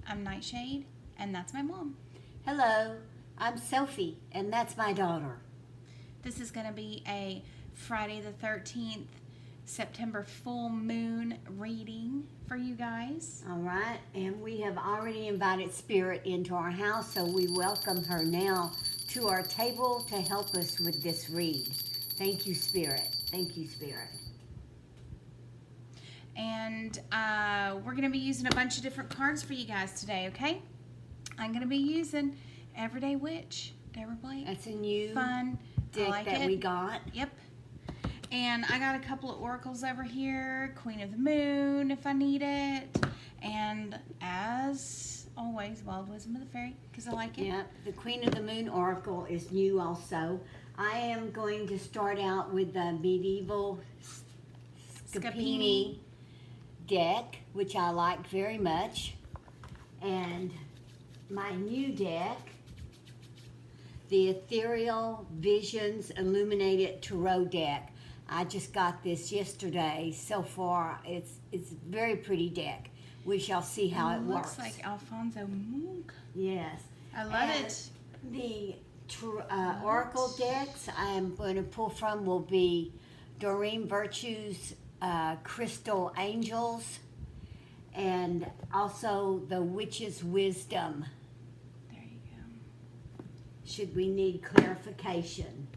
I'm NightShade, and that's my mom. Hello, I'm Sophie, and that's my daughter. This is going to be a Friday the 13th, September full moon reading for you guys. All right, and we have already invited Spirit into our house, so we welcome her now to our table to help us with this read. Thank you, Spirit. Thank you, Spirit. And we're going to be using a bunch of different cards for you guys today, okay? I'm going to be using Everyday Witch, Deborah Blake. That's a new fun deck like that it. we got. Yep. And I got a couple of oracles over here, Queen of the Moon if I need it. And as always, Wild Wisdom of the Fairy, because I like it. Yeah, the Queen of the Moon Oracle is new also. I am going to start out with the Medieval Scapini deck, which I like very much. And my new deck, the Ethereal Visions Illuminated Tarot deck. I just got this yesterday. So far, it's a very pretty deck. We shall see how it works. Looks like Alfonso Munch. Yes. I love it. The Oracle decks I am going to pull from will be Doreen Virtue's Crystal Angels and also the Witch's Wisdom. There you go. Should we need clarification.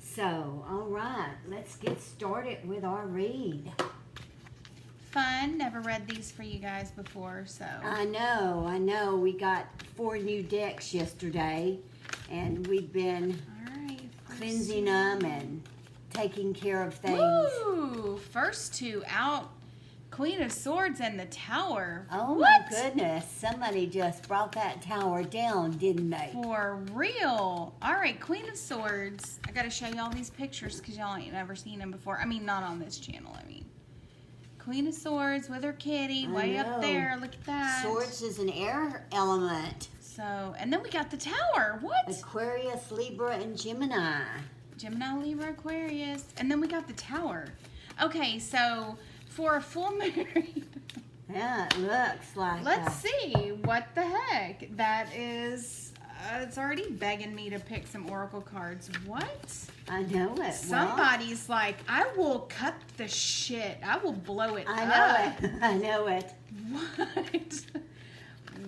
So, all right, let's get started with our read. Fun. Never read these for you guys before, so. I know. We got 4 new decks yesterday, and we've been All right. cleansing them and taking care of things. Woo! First two out. Queen of Swords and the Tower. Oh What? my goodness, somebody just brought that tower down, didn't they? For real. All right, Queen of Swords. I got to show you all these pictures because y'all ain't never seen them before. I mean, not on this channel, Queen of Swords with her kitty way up know. there. Look at that. Swords is an air element. So, and then we got the Tower. What? Aquarius, Libra, and Gemini. Gemini, Libra, Aquarius. And then we got the Tower. Okay, so for a full moon, Yeah, it looks like let's see what the heck. That is, it's already begging me to pick some Oracle cards. What? I know it. Somebody's like, I will cut the shit. I will blow it I up. know it. I know it. What?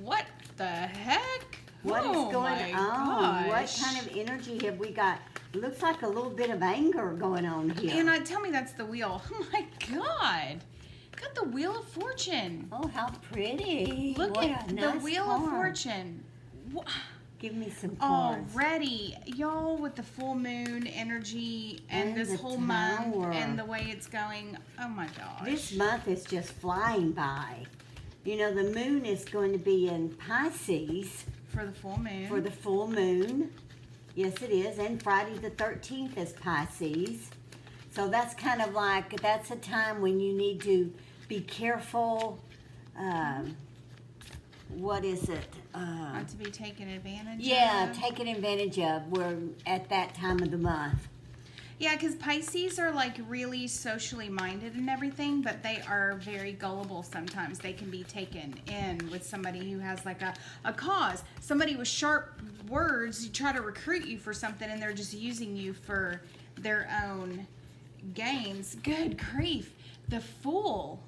What the heck? What is Oh going my on? What gosh. kind of energy have we got? Looks like a little bit of anger going on here. And tell me that's the wheel. Oh my God. Got the Wheel of Fortune. Oh, how pretty. Look What at a the nice Wheel of card. Fortune. Give me some cards. Already, y'all, with the full moon energy and And this the whole month Tower. and the way it's going. Oh my gosh. This month is just flying by. You know, the moon is going to be in Pisces For the full moon. for the full moon. Yes, it is. And Friday the 13th is Pisces. So that's kind of like, that's a time when you need to be careful. What is it? Not to be taken advantage Yeah, of. taken advantage of. We're at that time of the month. Yeah, because Pisces are like really socially minded and everything, but they are very gullible sometimes. They can be taken in with somebody who has like a cause. Somebody with sharp words, you try to recruit you for something and they're just using you for their own gains. Good grief. The Fool.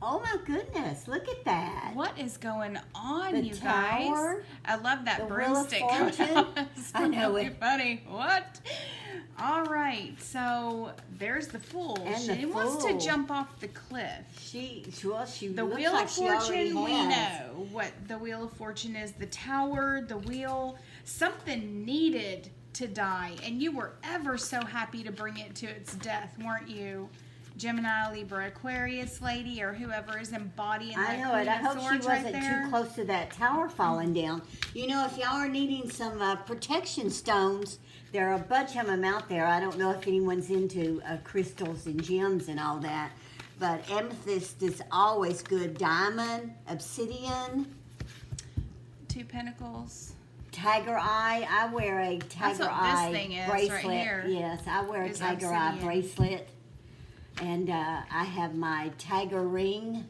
Oh my goodness, look at that. What is going on, The you Tower, guys? I love that the Wheel of broomstick coming Fortune. out. It's I know really it. funny. What? All right, so there's the Fool. And She the wants to Fool. jump off the cliff. She The looks Wheel like of she already Fortune, we has. know what the Wheel of Fortune is. The Tower, the Wheel, something needed to die, and you were ever so happy to bring it to its death, weren't you? Gemini, Libra, Aquarius lady, or whoever is embodying that I know Queen it. I of hope she Swords wasn't right there. too close to that tower falling down. You know, if y'all are needing some protection stones, there are a bunch of them out there. I don't know if anyone's into crystals and gems and all that, but amethyst is always good. Diamond, obsidian, 2 Pentacles. tiger eye. I wear a what tiger this eye thing is bracelet. right here. Yes, I wear a Is tiger eye obsidian. bracelet. And I have my tiger ring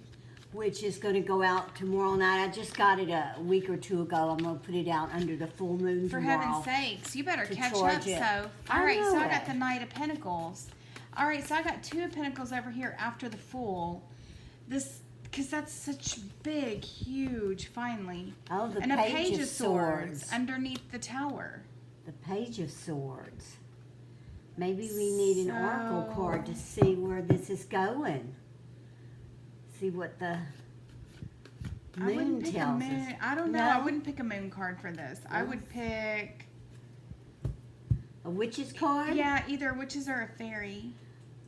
which is going to go out tomorrow night. I just got it a week or two ago. I'm going to put it out under the full moon For tomorrow. heaven's sakes, you better to catch charge up, it. Soph. I All right, so know I got it. the Knight of Pentacles. All right, so I got 2 of Pentacles over here after the Fool. This, because that's such big, huge, finally. Oh, the And a Page Page of of Swords Swords. underneath the Tower. The Page of Swords. Maybe we need an oracle So- card to see where this is going. See what the I moon wouldn't pick a tells moon. us. I don't know. No? I wouldn't pick a moon card for this. I No? would pick, A witch's card? yeah, either witches or a fairy,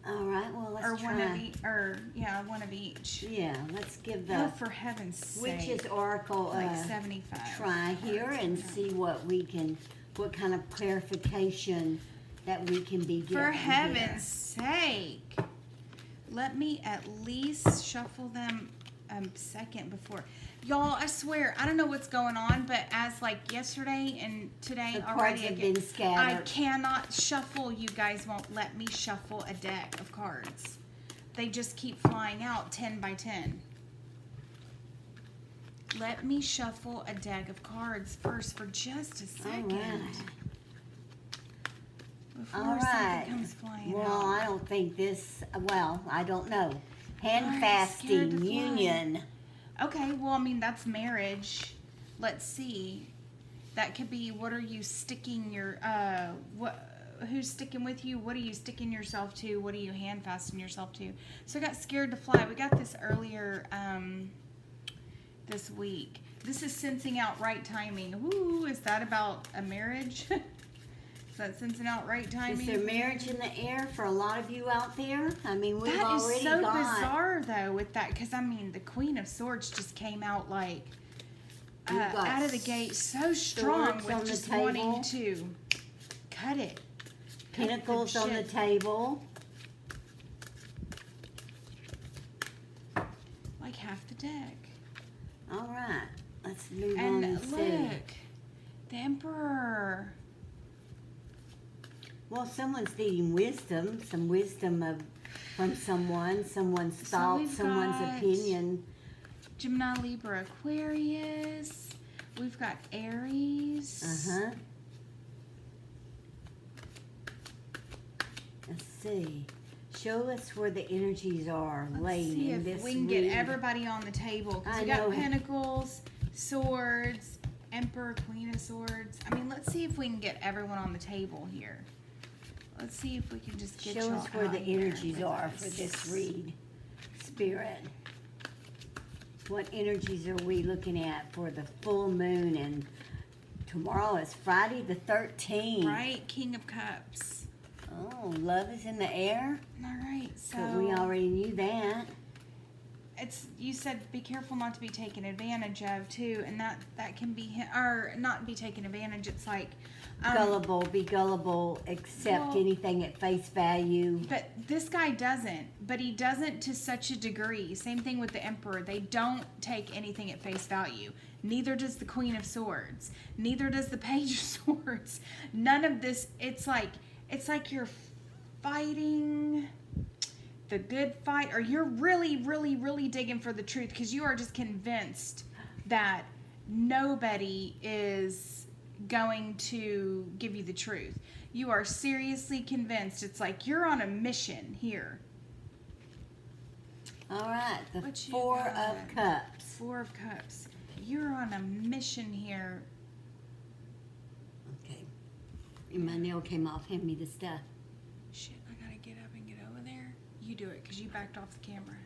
All right, well, let's or try. one of each, or yeah, one of each. Yeah, let's give Oh, the for heaven's sake! witch's oracle Like a 75. try here and see what we can, what kind of clarification that we can be given. For here. heaven's sake, let me at least shuffle them a second before. Y'all, I swear, I don't know what's going on, but as like yesterday and today The cards already have again, been scattered. I cannot shuffle. You guys won't let me shuffle a deck of cards. They just keep flying out 10 by 10. Let me shuffle a deck of cards first for just a second. All right. Before All right. something comes flying Well, out. I don't think this, well, I don't know. Hand I'm scared to fasting fly. union. Okay, well, I mean, that's marriage. Let's see. That could be, what are you sticking your, who's sticking with you? What are you sticking yourself to? What are you hand fasting yourself to? So I got scared to fly. We got this earlier, this week. This is sensing out right timing. Ooh, is that about a marriage? Is that sensing out right timing? Is there marriage in the air for a lot of you out there? I mean, we've That is already so got. bizarre, though, with that, because I mean, the Queen of Swords just came out like We've got out of the gate so strong swords on with the just table. wanting to cut it. Cut Pinnacles on the shit. table. Like half the deck. All right, let's move on And and see. look, the Emperor. Well, someone's needing wisdom, some wisdom from someone's thought, we've someone's got- opinion. Gemini, Libra, Aquarius. We've got Aries. Uh-huh. Let's see. Show us where the energies are Let's laid see in if this we can read. get everybody on the table. 'Cause I we got know. Pentacles, Swords, Emperor, Queen of Swords. I mean, let's see if we can get everyone on the table here. Let's see if we can just get Show y'all us where out the here energies with are us. for this read. Spirit. What energies are we looking at for the full moon? And tomorrow is Friday the 13th. Right? King of Cups. Oh, love is in the air? All right, so But we already knew that. it's, you said be careful not to be taken advantage of too, and that can be, or not be taken advantage. It's like Be gullible, accept well- anything at face value. But this guy doesn't. But he doesn't to such a degree. Same thing with the Emperor. They don't take anything at face value. Neither does the Queen of Swords. Neither does the Page of Swords. None of this. It's like you're fighting the good fight, or you're really, really, really digging for the truth because you are just convinced that nobody is going to give you the truth. You are seriously convinced. It's like you're on a mission here. All right, the What you Four got? of Cups. 4 of Cups. You're on a mission here. Okay. My nail came off. Hand me the stuff. Shit, I gotta get up and get over there. You do it because you backed off the camera.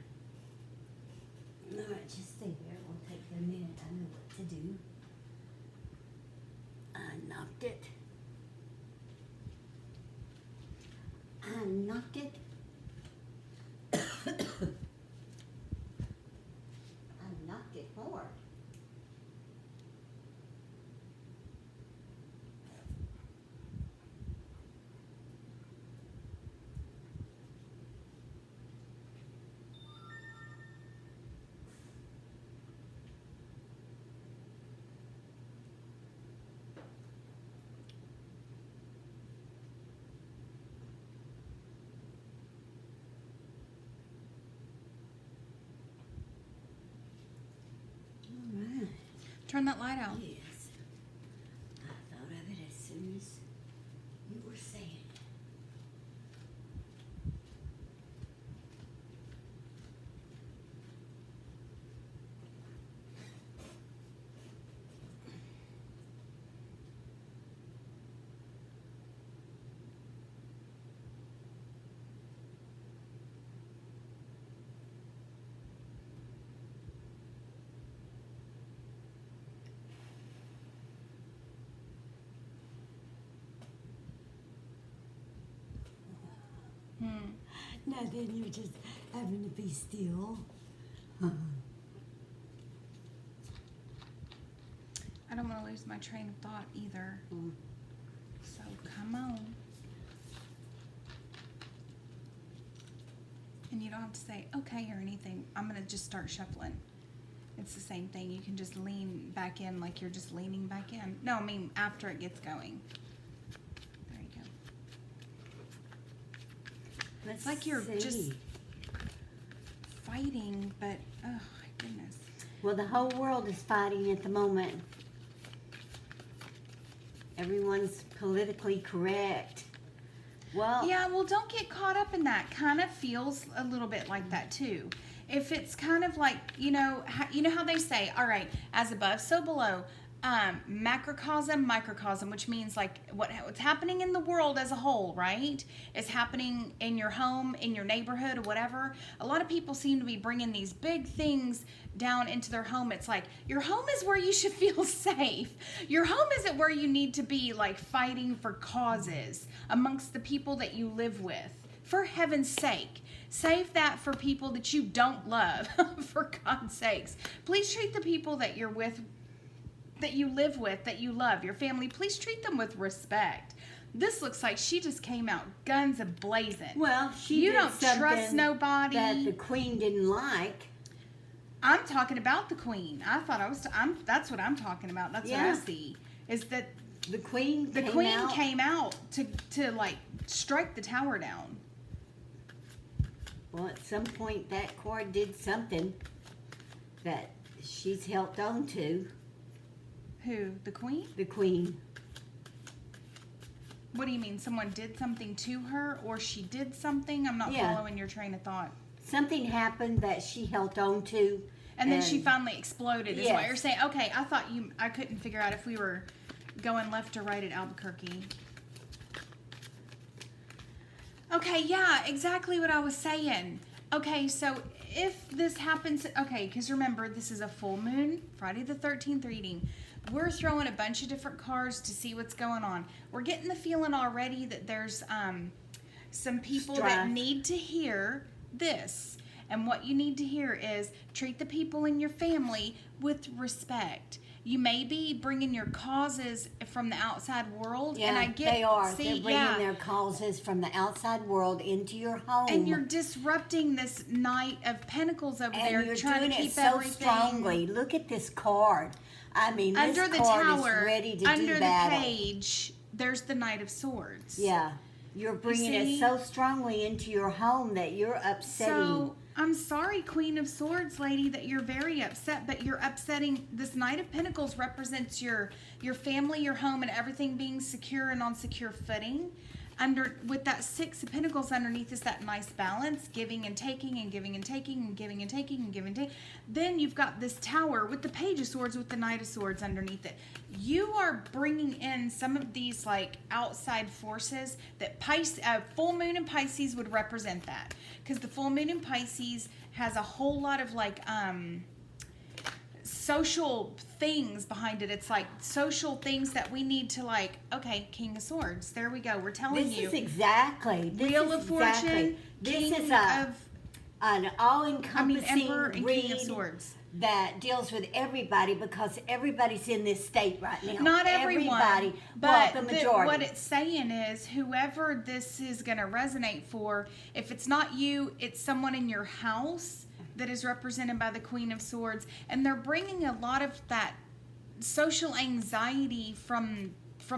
All right, just stay there. It won't take a minute. I know what to do. I knocked it. I knocked it. I knocked it hard. Turn that light out. Yes. I thought of it as soon as you were saying it. Now then you're just having to be still. I don't want to lose my train of thought either. So come on. And you don't have to say okay or anything. I'm going to just start shuffling. It's the same thing. You can just lean back in like you're just leaning back in. No, I mean after it gets going. There you go. Let's It's like you're see. just fighting, but oh my goodness. Well, the whole world is fighting at the moment. Everyone's politically correct. Well, Yeah, well, don't get caught up in that. Kind of feels a little bit like that too. If it's kind of like, you know how they say, all right, as above, so below, macrocosm, microcosm, which means like what's happening in the world as a whole, right, is happening in your home, in your neighborhood, or whatever. A lot of people seem to be bringing these big things down into their home. It's like your home is where you should feel safe. Your home isn't where you need to be like fighting for causes amongst the people that you live with. For heaven's sake, save that for people that you don't love. For God's sakes, please treat the people that you're with, that you live with, that you love, your family, please treat them with respect. This looks like she just came out guns a-blazing. well, You did don't something trust nobody. that the queen didn't like. I'm talking about the queen. I thought I was. That's what I'm talking about. That's what I Yeah. see. Is that The queen the came queen out. came out to like strike the tower down. Well, at some point that card did something that she's held on to, Who? The queen? the queen. What do you mean? Someone did something to her, or she did something? I'm not Yeah. following your train of thought. Something happened that she held on to. And then she finally exploded. Is what Yes. you're saying? Okay, I thought you. I couldn't figure out if we were going left or right at Albuquerque. Okay, yeah, exactly what I was saying. Okay, so if this happens, okay, because remember, this is a full moon, Friday the 13th reading. We're throwing a bunch of different cards to see what's going on. We're getting the feeling already that there's some people that Strife. need to hear this. And what you need to hear is treat the people in your family with respect. You may be bringing your causes from the outside world, Yeah, and I get they are. See, They're bringing yeah. their causes from the outside world into your home. And you're disrupting this Knight of Pentacles over And there, you're trying doing to keep it so everything strongly. Look at this card. I mean, under this the card tower. is ready to Under do the battle. page, there's the Knight of Swords. Yeah, you're bringing see? it so strongly into your home that you're upsetting. So I'm sorry, Queen of Swords lady, that you're very upset, but you're upsetting. This Knight of Pentacles represents your family, your home, and everything being secure and on secure footing. With that Six of Pentacles underneath is that nice balance, giving and taking and giving and taking and giving and taking and giving and taking. Then you've got this Tower with the Page of Swords with the Knight of Swords underneath it. You are bringing in some of these like outside forces that full moon in Pisces would represent that, because the full moon in Pisces has a whole lot of like social things behind it. It's like social things that we need to like, okay, King of Swords, there we go, we're telling This you. is exactly. This Wheel is of Fortune, exactly. This King is of, an all-encompassing Emperor and read King of Swords. that deals with everybody, because everybody's in this state right now. Not everyone, Everybody, but well, the majority. what it's saying is whoever this is going to resonate for, if it's not you, it's someone in your house that is represented by the Queen of Swords, and they're bringing a lot of that social anxiety from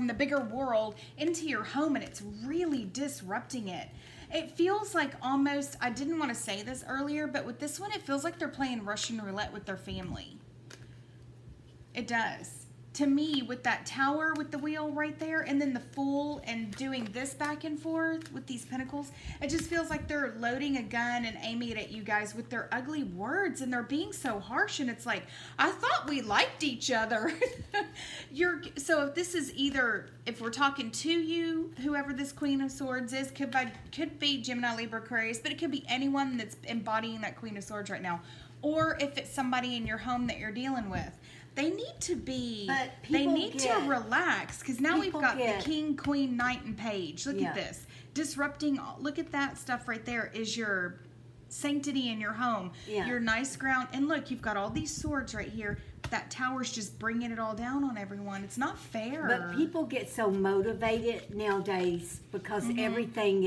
the bigger world into your home, and it's really disrupting it. It feels like almost, I didn't want to say this earlier, but with this one, it feels like they're playing Russian roulette with their family. It does. To me, with that tower with the wheel right there, and then the Fool, and doing this back and forth with these pentacles, it just feels like they're loading a gun and aiming it at you guys with their ugly words, and they're being so harsh, and it's like, I thought we liked each other. So if this is either, if we're talking to you, whoever this Queen of Swords is, could be Gemini, Libra, Aquarius, but it could be anyone that's embodying that Queen of Swords right now. Or if it's somebody in your home that you're dealing with. They need to be, they need to relax, because now we've got the King, Queen, Knight, and Page. Look at this. Disrupting, look at that stuff right there is your sanctity in your home, your nice ground. And look, you've got all these swords right here. That tower's just bringing it all down on everyone. It's not fair. But people get so motivated nowadays because everything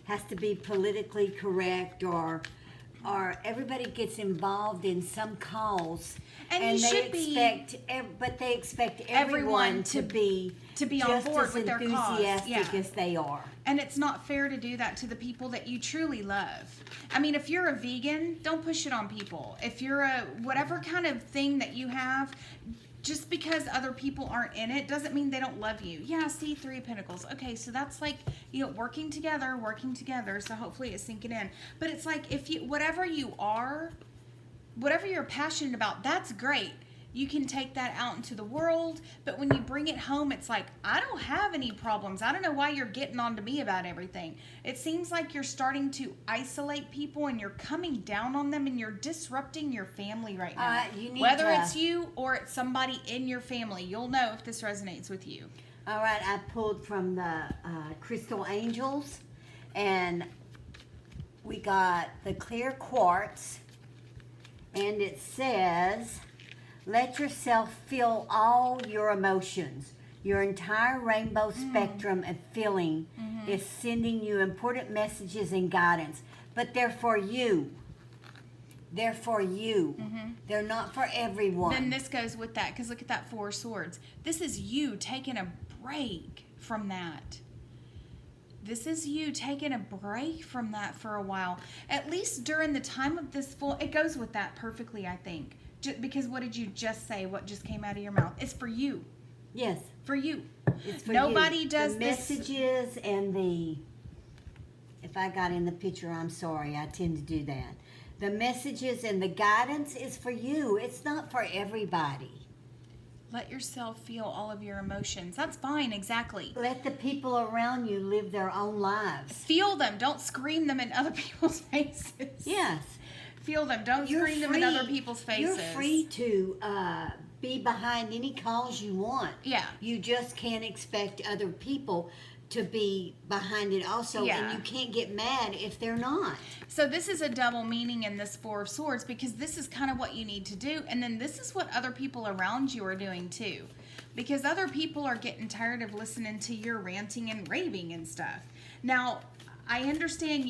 has to be politically correct, or everybody gets involved in some cause. And but they expect everyone to be on board with their cause. Enthusiastic as they are. And it's not fair to do that to the people that you truly love. I mean, if you're a vegan, don't push it on people. If you're a whatever kind of thing that you have, just because other people aren't in it doesn't mean they don't love you. Yeah, see, 3 of Pentacles. Okay, so that's like, working together. So hopefully it's sinking in. But it's like, if you, whatever you're passionate about, that's great. You can take that out into the world, but when you bring it home, it's like, I don't have any problems. I don't know why you're getting on to me about everything. It seems like you're starting to isolate people, and you're coming down on them, and you're disrupting your family right now. Whether it's you or it's somebody in your family, you'll know if this resonates with you. All right, I pulled from the Crystal Angels, and we got the clear quartz, and it says, let yourself feel all your emotions. Your entire rainbow spectrum of feeling is sending you important messages and guidance, but they're for you. They're for you. They're not for everyone. Then this goes with that, because look at that 4 of Swords. This is you taking a break from that. This is you taking a break from that for a while. At least during the time of this full, it goes with that perfectly, I think. Because what did you just say? What just came out of your mouth? It's for you. Yes. For you. It's for Nobody you. does the this. Messages and if I got in the picture, I'm sorry. I tend to do that. The messages and the guidance is for you. It's not for everybody. Let yourself feel all of your emotions. That's fine, exactly. Let the people around you live their own lives. Feel them. Don't scream them in other people's faces. Yes. Feel them. Don't scream them in other people's faces. You're free to be behind any cause you want. Yeah. You just can't expect other people to be behind it also. Yeah. And you can't get mad if they're not. So this is a double meaning in this 4 of Swords, because this is kind of what you need to do. And then this is what other people around you are doing too. Because other people are getting tired of listening to your ranting and raving and stuff. Now, I understand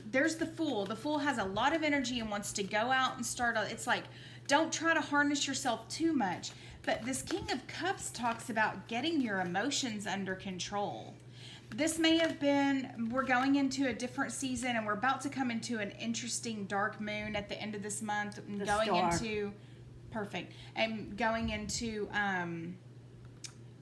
there's the Fool. The Fool has a lot of energy and wants to go out and it's like, don't try to harness yourself too much. But this King of Cups talks about getting your emotions under control. This may have been, we're going into a different season, and we're about to come into an interesting dark moon at the end of this month, and going into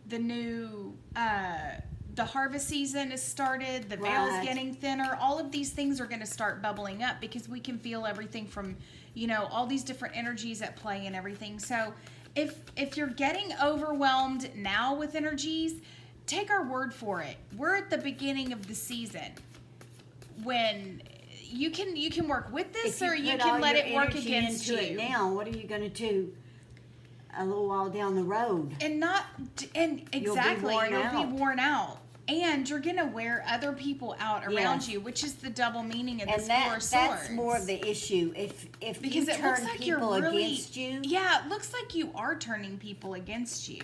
the new, the harvest season has started, the veil's getting thinner. All of these things are going to start bubbling up, because we can feel everything from, all these different energies at play and everything. So if you're getting overwhelmed now with energies, take our word for it. We're at the beginning of the season when you can work with this, or you can let it work against you. It now, what are you going to do a little while down the road? Exactly, you'll be worn out. And you're going to wear other people out around you, which is the double meaning of this 4 of Swords. That's more of the issue. Because you turn people against you. Yeah, it looks like you are turning people against you.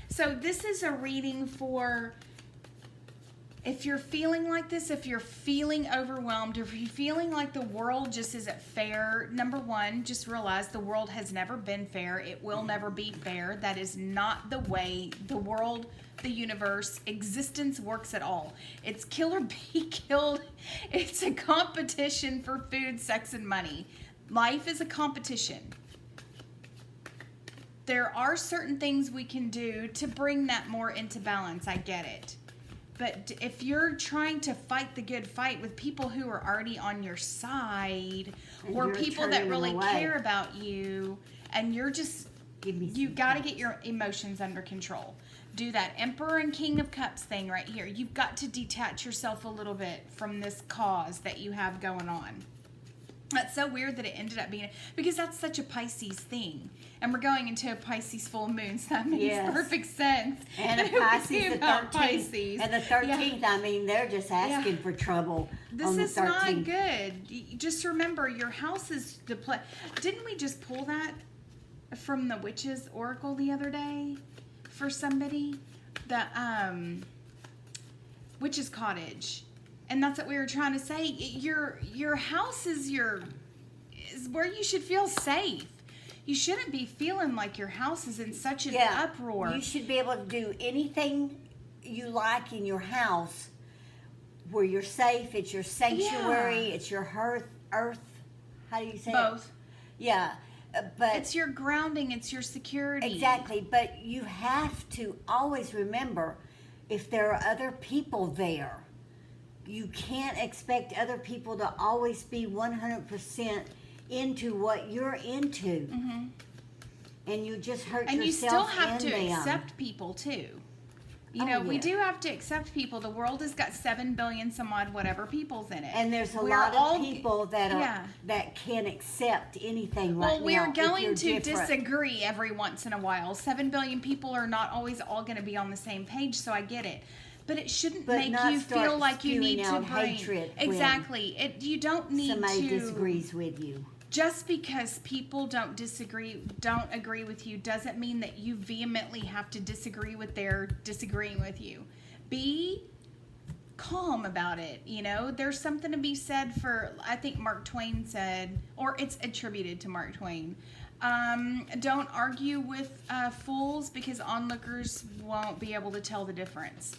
So this is a reading for if you're feeling like this, if you're feeling overwhelmed, if you're feeling like the world just isn't fair. Number one, just realize the world has never been fair. It will never be fair. That is not the way the world, the universe, existence works at all. It's kill or be killed. It's a competition for food, sex, and money. Life is a competition. there are certain things we can do to bring that more into balance. I get it. But if you're trying to fight the good fight with people who are already on your side, And or you're people that turning really away. care about you, and you're just, you got to get your emotions under control. Do that Emperor and King of Cups thing right here. You've got to detach yourself a little bit from this cause that you have going on. That's so weird that it ended up being, because that's such a Pisces thing. And we're going into a Pisces full moon, so that makes Yes. perfect sense. And a It would Pisces, be the about 13th. Pisces. And the 13th, I mean, they're just asking for trouble This on the is 13th. not good. Just remember, your house is the place. Didn't we just pull that from the Witch's Oracle the other day for somebody? The Witch's Cottage. And that's what we were trying to say. Your house is where you should feel safe. You shouldn't be feeling like your house is in such an uproar. You should be able to do anything you like in your house where you're safe. It's your sanctuary. Yeah. It's your earth. How do you say it? Both. Yeah. But It's your grounding. It's your security. exactly. But you have to always remember, if there are other people there, you can't expect other people to always be 100% into what you're into. Mm-hmm. And you just hurt And you yourself still have and to them. accept people too. You Oh, know, we yeah. do have to accept people. The world has got 7 billion some odd whatever peoples in it. And there's a We're lot all- of people that are yeah. that can't accept anything right Well, now. we're if going you're to different. disagree every once in a while. 7 billion people are not always all going to be on the same page, so I get it. But it shouldn't But make not you start feel like you spewing need to out bring hatred when exactly. You don't need Somebody to. disagrees with you. Just because people don't agree with you, doesn't mean that you vehemently have to disagree with their disagreeing with you. Be calm about it. You know, there's something to be said for, I think Mark Twain said, or it's attributed to Mark Twain. Don't argue with fools, because onlookers won't be able to tell the difference.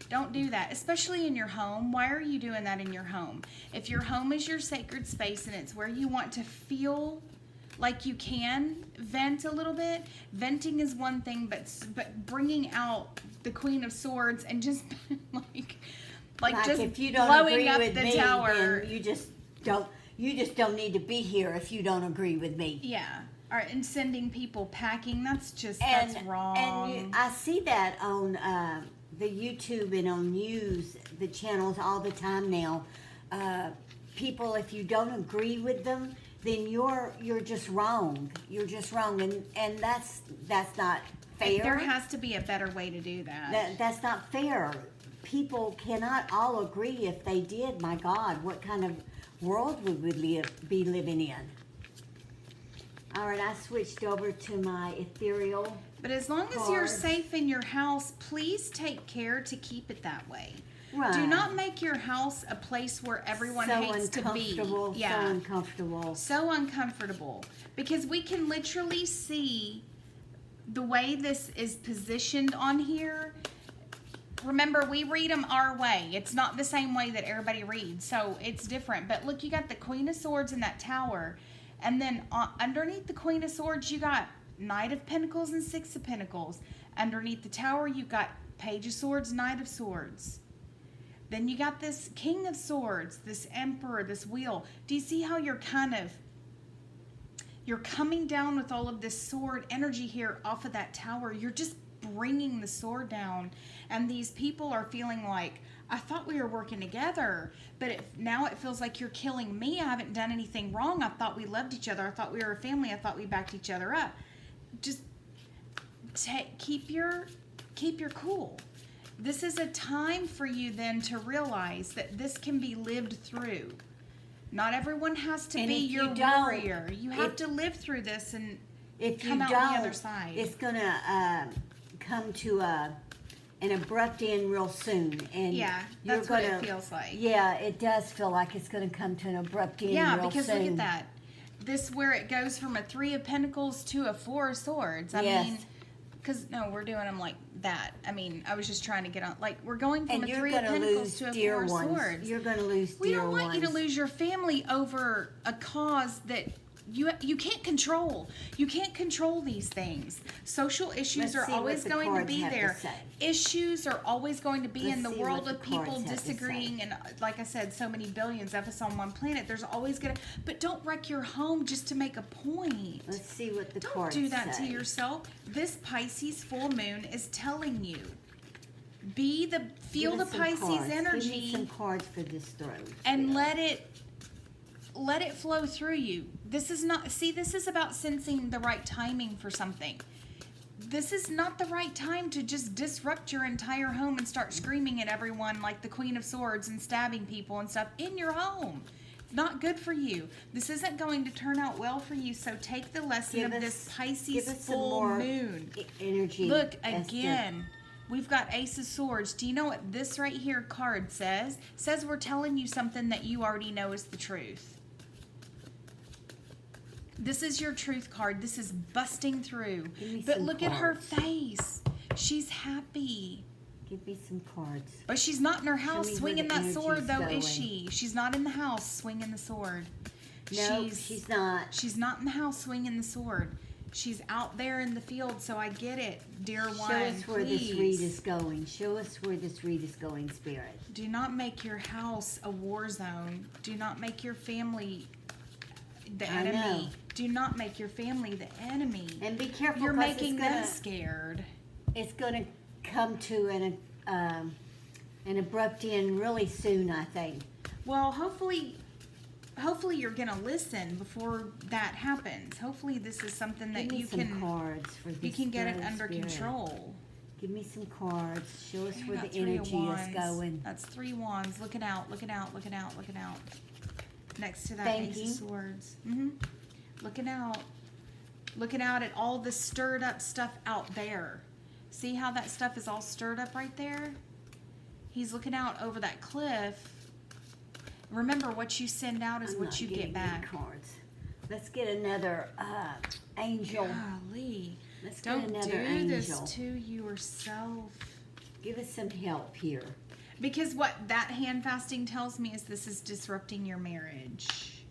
Don't do that, especially in your home. Why are you doing that in your home? If your home is your sacred space and it's where you want to feel like you can vent a little bit, venting is one thing, but bringing out the Queen of Swords and just like just if you don't blowing agree up with the me, tower. then you just don't need to be here if you don't agree with me. Yeah. All right, and sending people packing, that's wrong. And I see that on the YouTube and on news, the channels all the time now. People, if you don't agree with them, then you're just wrong. You're just wrong, and that's not fair. There has to be a better way to do that. That's not fair. People cannot all agree. If they did, my God, what kind of world would we be living in? All right, I switched over to my ethereal. But as long as you're cards. safe in your house, please take care to keep it that way. Right. Do not make your house a place where everyone so hates to be. uncomfortable, Yeah. So uncomfortable. So uncomfortable. Because we can literally see the way this is positioned on here. Remember, we read them our way. It's not the same way that everybody reads, so it's different. But look, you got the Queen of Swords in that tower. And then underneath the Queen of Swords, you got Knight of Pentacles and Six of Pentacles. Underneath the tower, you got Page of Swords, Knight of Swords. Then you got this King of Swords, this Emperor, this Wheel. Do you see how you're coming down with all of this sword energy here off of that tower? You're just bringing the sword down. And these people are feeling like, I thought we were working together, but now it feels like you're killing me. I haven't done anything wrong. I thought we loved each other. I thought we were a family. I thought we backed each other up. Just keep your cool. This is a time for you then to realize that this can be lived through. Not everyone has to be your warrior. You have to live through this and come out the other side. It's gonna come to an abrupt end real soon, and Yeah, that's what it feels like. Yeah, it does feel like it's gonna come to an abrupt end. Yeah, real because soon. look at that. This where it goes from a 3 of Pentacles to a 4 of Swords. I Yes. mean, because no, we're doing them like that. I mean, I was just trying to get on. Like we're going from And a you're 3 of gonna Pentacles lose to a dear 4 of ones. Swords. You're gonna lose We dear don't want ones. you to lose your family over a cause that you can't control. You can't control these things. Social issues Let's are see what always the going to cards be have to there. say. Issues are always going to be Let's in the see world what of the people cards have to say. disagreeing, and like I said, so many billions of us on one planet. There's always gonna, but don't wreck your home just to make a point. Let's see what the Don't cards do that say. to yourself. This Pisces full moon is telling you, feel Give the us some Pisces cards. Give me energy some cards for this throne. and let it flow through you. This is about sensing the right timing for something. This is not the right time to just disrupt your entire home and start screaming at everyone like the Queen of Swords and stabbing people and stuff in your home. It's not good for you. This isn't going to turn out well for you, so take the lesson of this Pisces full moon. Energy. Look, again, we've got Ace of Swords. Do you know what this right here card says? It says we're telling you something that you already know is the truth. This is your truth card. This is busting through. But look at her face. She's happy. Give me some cards. But she's not in her house me where swinging the that sword, though, energy's is she? She's not in the house swinging the sword. No, she's not. She's not in the house swinging the sword. She's out there in the field, so I get it, dear one. Show us where please. this read is going. Show us where this read is going, Spirit. Do not make your house a war zone. Do not make your family the enemy. know. Do not make your family the enemy. And be careful. You're 'cause making them scared. It's going to come to an abrupt end really soon, I think. Well, hopefully you're gonna listen before that happens. Hopefully this is something that Give me you some can cards for this you can get it throne, under Spirit. control. Give me some cards. Show us I where got the 3 of energy is wands. going. That's 3 wands. Looking out, looking out, looking out, looking out. Next to that Thank Ace you. of Swords. Looking out. Looking out at all the stirred up stuff out there. See how that stuff is all stirred up right there? He's looking out over that cliff. Remember, what you send out is I'm what not you getting get back. any cards. Let's get another angel. Golly. Let's Don't get do another angel. this to yourself. Give us some help here. Because what that hand fasting tells me is this is disrupting your marriage.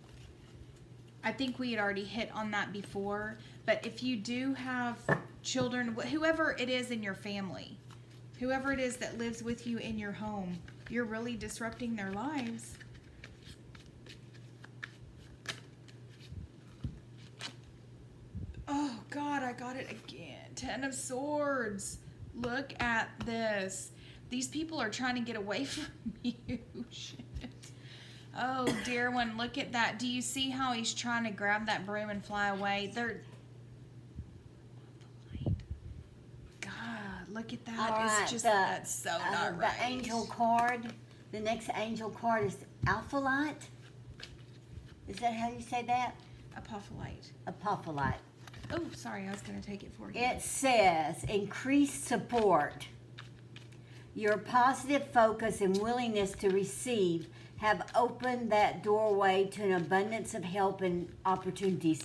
I think we had already hit on that before. But if you do have children, whoever it is in your family, whoever it is that lives with you in your home, you're really disrupting their lives. Oh, God, I got it again. 10 of Swords. Look at this. These people are trying to get away from you. Shit. Oh, dear one, look at that. Do you see how he's trying to grab that broom and fly away? God, look at that. All right, It's just, that's so not right. The angel card. The next angel card is Alpha Light. Is that how you say that? Apophyllite. Apophyllite. Oh, sorry, I was going to take it for you. It says increased support. Your positive focus and willingness to receive have opened that doorway to an abundance of help and opportunities.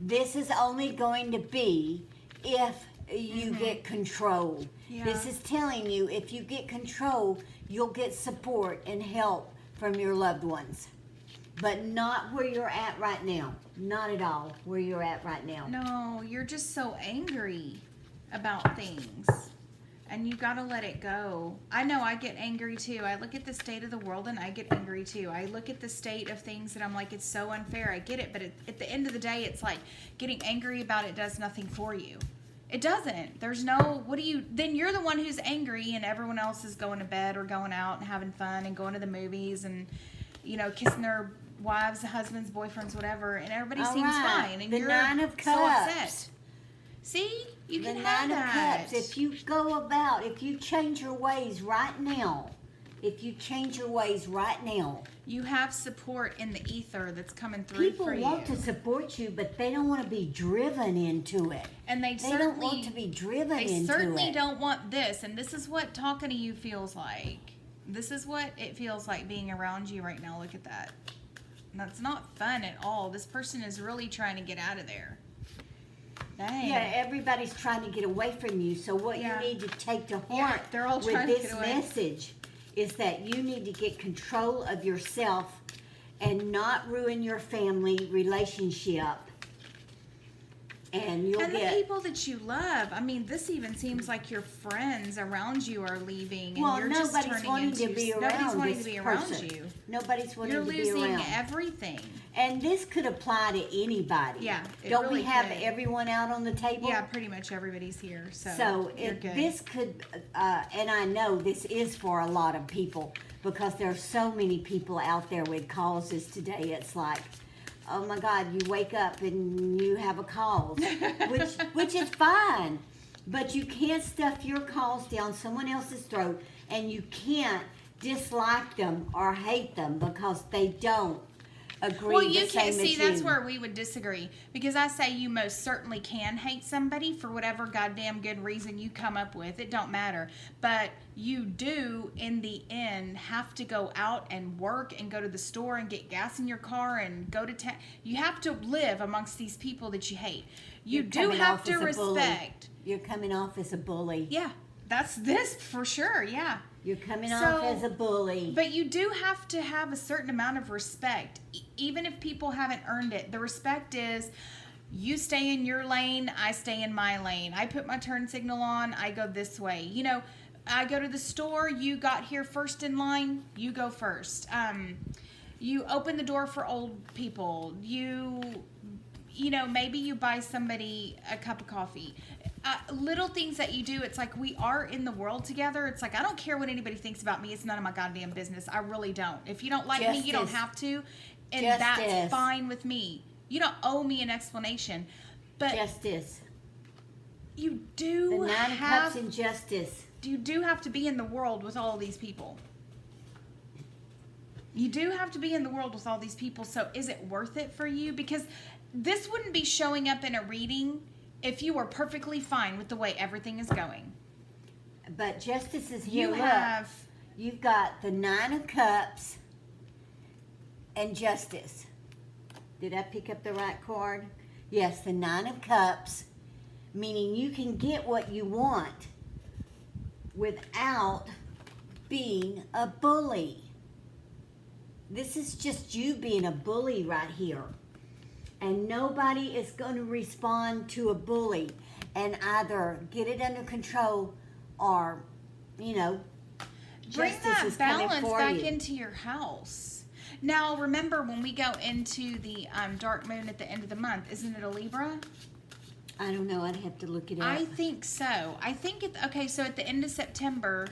This is only going to be if you get control. Yeah. This is telling you if you get control, you'll get support and help from your loved ones. But not where you're at right now. Not at all where you're at right now. No, you're just so angry about things. And you got to let it go. I know I get angry too. I look at the state of the world and I get angry too. I look at the state of things and I'm like, it's so unfair. I get it. But at the end of the day, it's like getting angry about it does nothing for you. It doesn't. There's no, then you're the one who's angry and everyone else is going to bed or going out and having fun and going to the movies and, kissing their wives, husbands, boyfriends, whatever. And everybody All seems right. fine. And The you're Nine of so Cups. upset. See? You The can have Nine of that. Cups. If you change your ways right now, You have support in the ether that's coming through people for you. want to support you, but they don't want to be driven into it. And they Don't want to be driven into it. They certainly don't want this. And this is what talking to you feels like. This is what it feels like being around you right now. Look at that. That's not fun at all. This person is really trying to get out of there. Dang. Yeah, everybody's trying to get away from you. So what Yeah. you need to take to Yeah, heart they're all with trying to this get away. message is that you need to get control of yourself and not ruin your family relationship. And you'll And the get people that you love. I mean, this even seems like your friends around you are leaving, and well, you're just nobody's turning wanting into to be around nobody's wanting this to be person. around you. Nobody's wanting You're to be losing around. everything. And this could apply to anybody. Yeah, it Don't really we have could. everyone out on the table? Yeah, pretty much everybody's here. So, So you're good. this could, and I know this is for a lot of people because there are so many people out there with causes today. It's like, oh my God, you wake up and you have a cause, which is fine, but you can't stuff your cause down someone else's throat, and you can't dislike them or hate them because they don't agree Well, the you same can't see. as That's you. where we would disagree, because I say you most certainly can hate somebody for whatever goddamn good reason you come up with. It don't matter, but you do in the end have to go out and work and go to the store and get gas in your car and go to town. You have to live amongst these people that you hate. You You're do coming have off to as a bully. respect. You're coming off as a bully. Yeah, that's this for sure. Yeah. You're coming So- off as a bully. But you do have to have a certain amount of respect, even if people haven't earned it. The respect is you stay in your lane, I stay in my lane. I put my turn signal on, I go this way. You know, I go to the store, you got here first in line, you go first. You open the door for old people. You know, maybe you buy somebody a cup of coffee. Little things that you do, it's like we are in the world together. It's like, I don't care what anybody thinks about me. It's none of my goddamn business. I really don't. If you don't like me, you don't Justice. have to. And Justice. that's fine with me. You don't owe me an explanation. But Justice. you The do nine of have cups and justice. you do have to be in the world with all these people. You do have to be in the world with all these people. So is it worth it for you? Because this wouldn't be showing up in a reading if you were perfectly fine with the way everything is going. But justice is here. You Look, have you've got the nine of cups and justice. Did I pick up the right card? Yes, the nine of cups, meaning you can get what you want without being a bully. This is just you being a bully right here. And nobody is going to respond to a bully and either get it under control or, you know, bring justice that is coming balance for back you. into your house. Now, remember when we go into the dark moon at the end of the month, isn't it a Libra? I don't know. I'd have to look it up. I think so. I think okay, so at the end of September,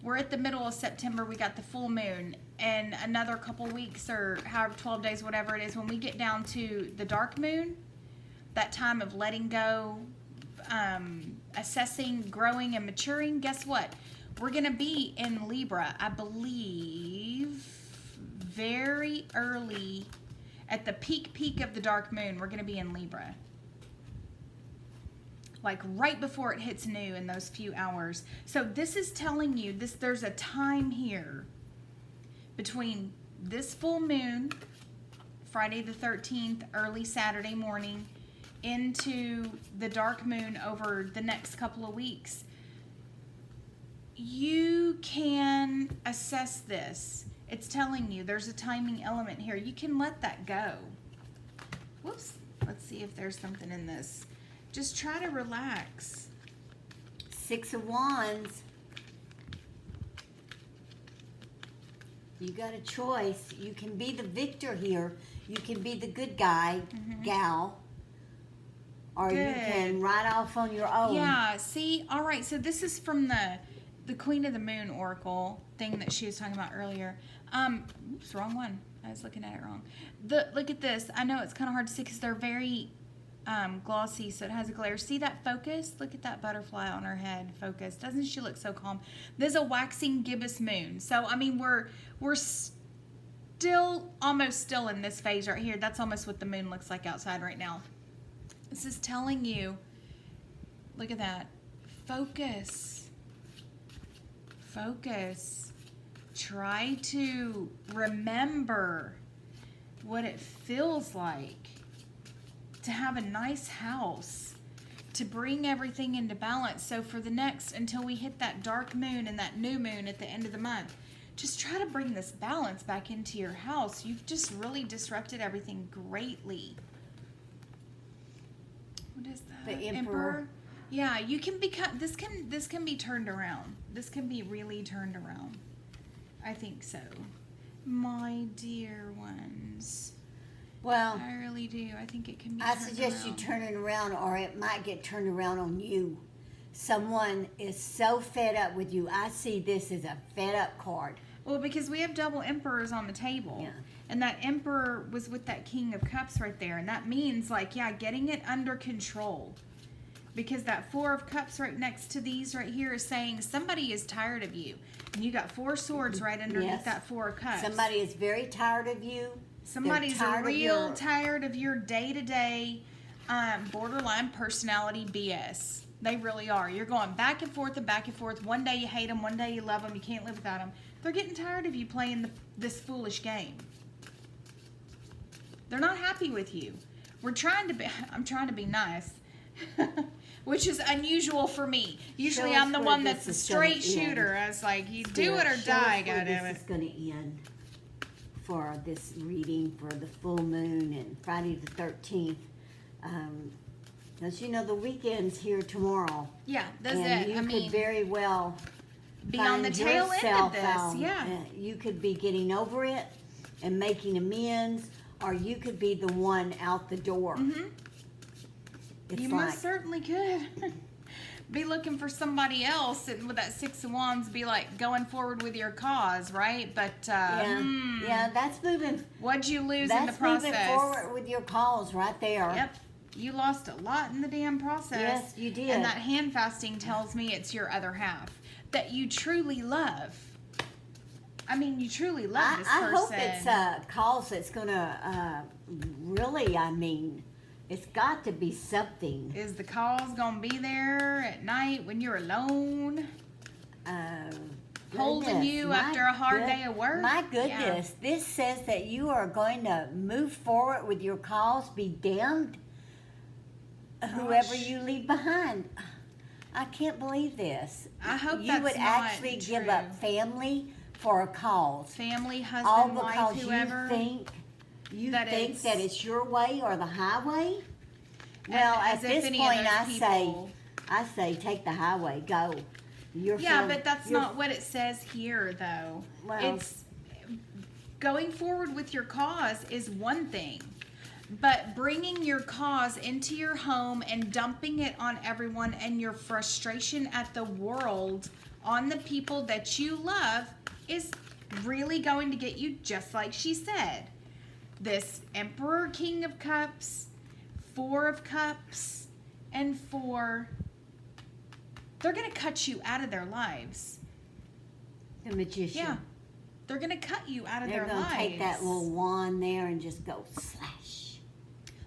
we're at the middle of September, we got the full moon, and another couple weeks or however 12 days, whatever it is, when we get down to the dark moon, that time of letting go, assessing, growing, and maturing, guess what? We're going to be in Libra, I believe, very early, at the peak of the dark moon, we're going to be in Libra. Like right before it hits new in those few hours. So this is telling you there's a time here between this full moon, Friday the 13th, early Saturday morning, into the dark moon over the next couple of weeks. You can assess this. It's telling you there's a timing element here. You can let that go. Whoops. Let's see if there's something in this. Just try to relax. Six of Wands. You got a choice. You can be the victor here. You can be the good guy, gal. Or you Good. can ride off on your own. Yeah, see? All right, so this is from the Queen of the Moon Oracle thing that she was talking about earlier. Oops, wrong one. I was looking at it wrong. Look at this. I know it's kind of hard to see because they're very glossy, so it has a glare. See that focus? Look at that butterfly on her head. Focus. Doesn't she look so calm? There's a waxing gibbous moon. So, I mean, we're still, almost still in this phase right here. That's almost what the moon looks like outside right now. This is telling you, look at that. Focus. Focus. Try to remember what it feels like to have a nice house, to bring everything into balance. So for the next, until we hit that dark moon and that new moon at the end of the month, just try to bring this balance back into your house. You've just really disrupted everything greatly. What is that? The Emperor. Yeah, you can become, this can be turned around. This can be really turned around. I think so. My dear ones. Well, I really do. I think it can be I turned suggest you around. turn it around, or it might get turned around on you. Someone is so fed up with you. I see this as a fed up card. Well, because we have double emperors on the table. Yeah. And that emperor was with that king of cups right there. And that means, like, yeah, getting it under control. Because that 4 of cups right next to these right here is saying somebody is tired of you. And you got 4 swords right underneath Yes. that 4 of cups. Somebody is very tired of you. Somebody's tired of real tired of your day-to-day borderline personality BS. They really are. You're going back and forth and back and forth. One day you hate them, one day you love them. You can't live without them. They're getting tired of you playing this foolish game. They're not happy with you. I'm trying to be nice, which is unusual for me. Usually Show I'm us the where one this that's a is gonna straight shooter. I was like, you do it or Show die, us where goddammit. this is going to end for this reading for the full moon and Friday the 13th. As you know, the weekend's here tomorrow. Yeah, that's And it. you could very well be on the find tail end of yourself this. out. Yeah. You could be getting over it and making amends, or you could be the one out the door. Mm-hmm. It's You like, most certainly could. Be looking for somebody else and with that 6 of Wands be like going forward with your cause, right? But yeah, that's moving. what'd you lose in the That's process? moving forward with your calls right there. Yep. You lost a lot in the damn process. Yes, you did. And that hand fasting tells me it's your other half that you truly love. I mean, you truly love this I person. hope it's a cause that's gonna really. I mean, it's got to be something. Is the cause gonna be there at night when you're alone? Holding Goodness, you my after a hard day of work? My Yeah. goodness, this says that you are going to move forward with your cause. Be damned, whoever Gosh. you leave behind. I can't believe this. I hope you that's would not actually give true. up family for a cause. Family, All husband, wife, because whoever. you that think it's- that it's your way or the highway. And Well, as at if this any point, of those people- I say take the highway. Go. Yeah, but that's not what it says here, though. Well- It's going forward with your cause is one thing, but bringing your cause into your home and dumping it on everyone and your frustration at the world on the people that you love is really going to get you, just like she said. This Emperor, King of Cups, 4 of Cups, and 4. They're going to cut you out of their lives. The magician. Yeah. They're going to cut you out of They're their going lives. to take that little wand there and just go slash.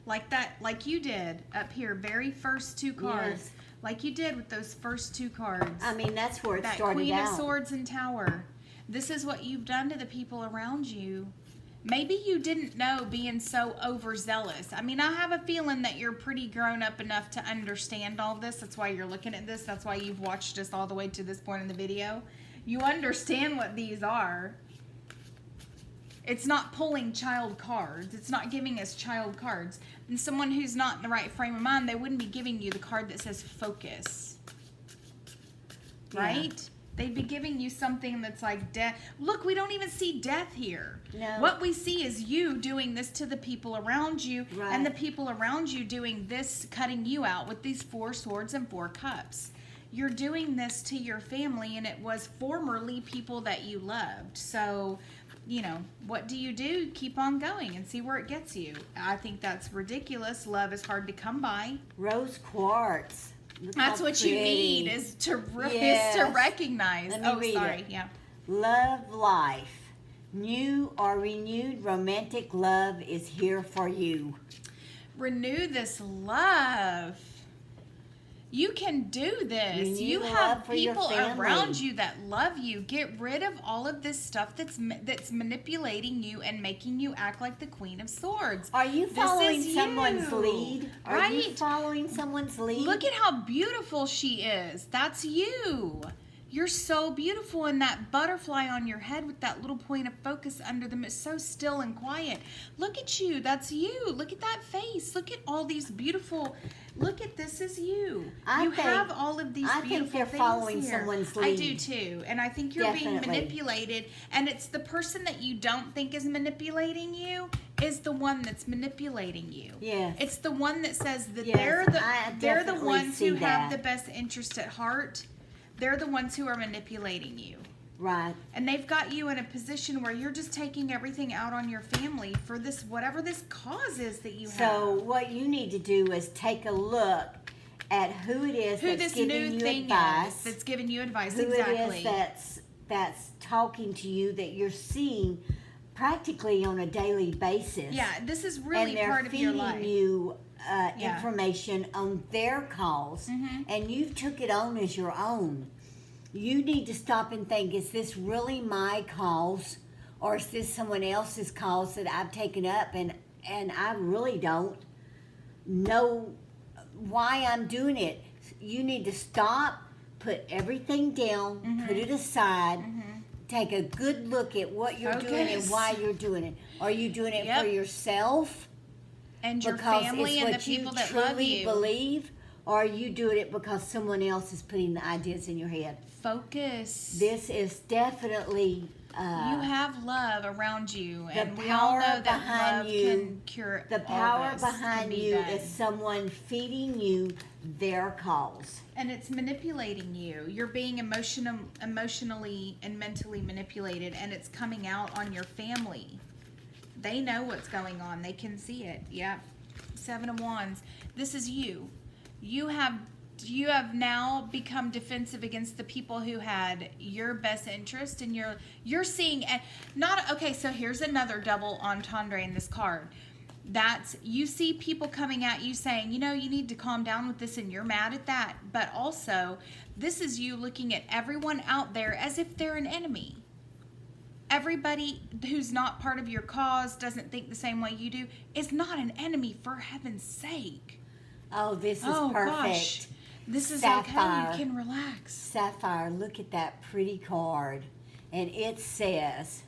Like you did up here, very first 2 cards. Yes. Like you did with those first 2 cards. I mean, that's where it That started Queen out. of Swords and Tower. This is what you've done to the people around you. Maybe you didn't know being so overzealous. I mean, I have a feeling that you're pretty grown up enough to understand all this. That's why you're looking at this. That's why you've watched us all the way to this point in the video. You understand what these are. It's not pulling child cards. It's not giving us child cards. And someone who's not in the right frame of mind, they wouldn't be giving you the card that says focus. Right? Yeah. They'd be giving you something that's like death. Look, we don't even see death here. No. What we see is you doing this to the people around you, Right. and the people around you doing this, cutting you out with these 4 swords and 4 cups. You're doing this to your family, and it was formerly people that you loved. So, you know, what do? Keep on going and see where it gets you. I think that's ridiculous. Love is hard to come by. Rose quartz. Look That's how what pretty. you need is to Yes. recognize. Let me read sorry. it. Yeah. Love life. New or renewed romantic love is here for you. Renew this love. You can do this. Renew You love have for your people family. around you that love you. Get rid of all of this stuff that's manipulating you and making you act like the Queen of Swords. Are you This following is someone's you, lead? Are you right? following someone's lead? Look at how beautiful she is. That's you. You're so beautiful, and that butterfly on your head with that little point of focus under them is so still and quiet. Look at you. That's you. Look at that face. Look at all these beautiful. Look at this is you. You have all of these beautiful think they're things following here. someone's I lead. do too, and I think you're being manipulated. And it's the person that you don't think is manipulating you is the one that's manipulating you. Yes. It's the one that says that Yes, they're the ones who have that. the best interest at heart. They're the ones who are manipulating you. Right. And they've got you in a position where you're just taking everything out on your family for this, whatever this cause is that you have. So what you need to do is take a look at who it is that's giving you advice. That's giving you advice, who exactly. it is that's talking to you, that you're seeing practically on a daily basis. Yeah, this is really part of your life. And they're feeding you information on their calls, and you took it on as your own. You need to stop and think, is this really my cause, or is this someone else's cause that I've taken up, and I really don't know why I'm doing it. You need to stop, put everything down, put it aside, take a good look at what you're doing and why you're doing it. Are you doing it for yourself? And your Because family it's and the what you people that love truly you. believe, or are you doing it because someone else is putting the ideas in your head? Focus. This is definitely you have love around you, the and we all power know that behind love you. can cure The all power this, behind can be you done. is someone feeding you their cause. And it's manipulating you. You're being emotionally and mentally manipulated, and it's coming out on your family. They know what's going on. They can see it. Yep. 7 of Wands. This is you. You have now become defensive against the people who had your best interest, and you're seeing and not okay. So here's another double entendre in this card. That's, you see people coming at you saying, you know, you need to calm down with this, and you're mad at that. But also, this is you looking at everyone out there as if they're an enemy. Everybody who's not part of your cause, doesn't think the same way you do, is not an enemy, for heaven's sake. Oh, this is perfect. Gosh. This is Sapphire. okay. You can relax. Sapphire, look at that pretty card. And it says,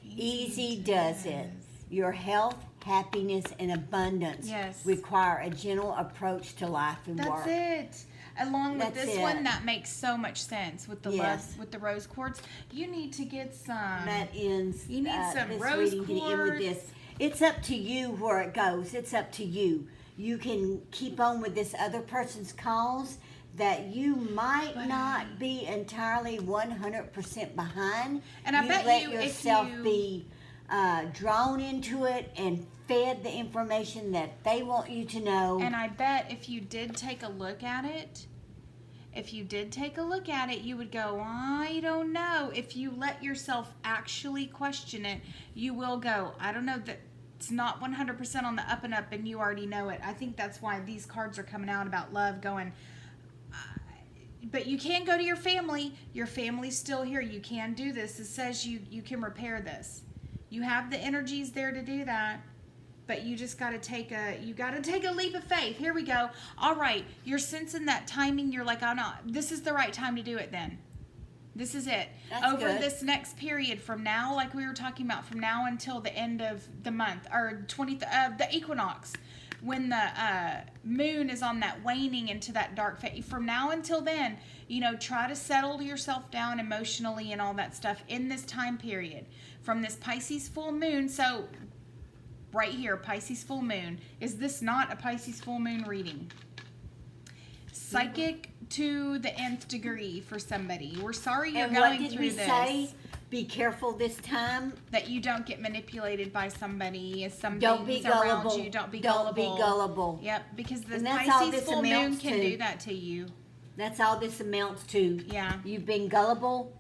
easy does it. Your health, happiness, and abundance require a gentle approach to life and work. That's it. Along with this one, that makes so much sense with the love, with the rose quartz. You need to get some. That ends. You need some this rose reading quartz. To end with this. It's up to you where it goes. It's up to you. You can keep on with this other person's cause that you might not be entirely 100% behind. And I bet let you, yourself be drawn into it and fed the information that they want you to know. And I bet if you did take a look at it, you would go, I don't know. If you let yourself actually question it, you will go, I don't know, that it's not 100% on the up and up, and you already know it. I think that's why these cards are coming out about love, going, but you can go to your family. Your family's still here. You can do this. It says you can repair this. You have the energies there to do that. But you just got to take a leap of faith. Here we go. All right, you're sensing that timing. You're like, oh no, this is the right time to do it. Then, this is it. That's Over good. this next period from now, like we were talking about, from now until the end of the month or the equinox, when the moon is on that waning into that dark phase. From now until then, try to settle yourself down emotionally and all that stuff in this time period from this Pisces full moon. So. Right here, Pisces full moon. Is this not a Pisces full moon reading? Psychic to the nth degree for somebody. We're sorry you're going through this. What did we say? Be careful this time. That you don't get manipulated by somebody. Don't be gullible. Around you. Don't be gullible. Yep, because the Pisces full moon can do that to you. That's all this amounts to. Yeah. You've been gullible.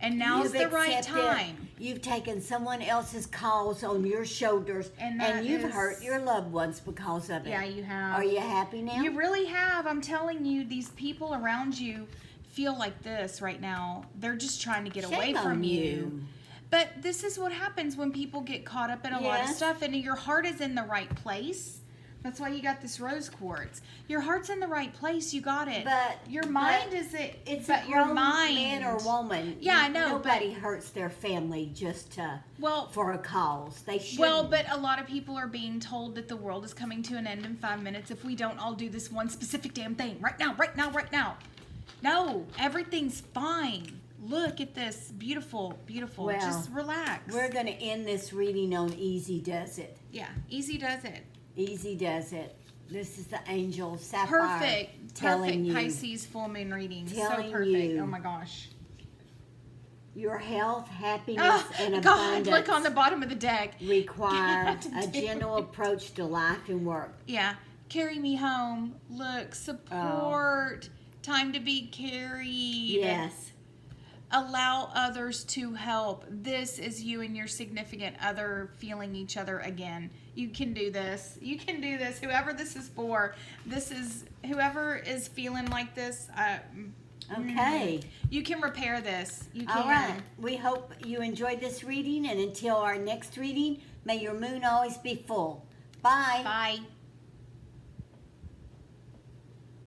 And now's the right time. You've taken someone else's cause on your shoulders, and you've hurt your loved ones because of it. Yeah, you have. Are you happy now? You really have. I'm telling you, these people around you feel like this right now. They're just trying to get away from you. But this is what happens when people get caught up in a lot of stuff, and your heart is in the right place. That's why you got this rose quartz. Your heart's in the right place. You got it. But your mind is it. It's but a your grown mind, man or woman. Yeah, I know. Nobody hurts their family just for a cause. They shouldn't. Well, but a lot of people are being told that the world is coming to an end in 5 minutes if we don't all do this one specific damn thing right now, right now, right now. No, everything's fine. Look at this. Beautiful, beautiful. Well, just relax. We're going to end this reading on Easy Does It. Yeah, easy does it. Easy Does It. This is the angel Sapphire Perfect. telling Perfect you, Pisces full moon reading. So telling perfect. you. Oh my gosh. Your health, happiness, and God, abundance look on the bottom of the deck. require God, a gentle approach to life and work. Yeah. Carry me home. Look, support. Time to be carried. Yes. Allow others to help. This is you and your significant other feeling each other again. You can do this. You can do this. Whoever this is for, this is whoever is feeling like this. Okay. You can repair this. You can. All right. We hope you enjoyed this reading, and until our next reading, may your moon always be full. Bye. Bye.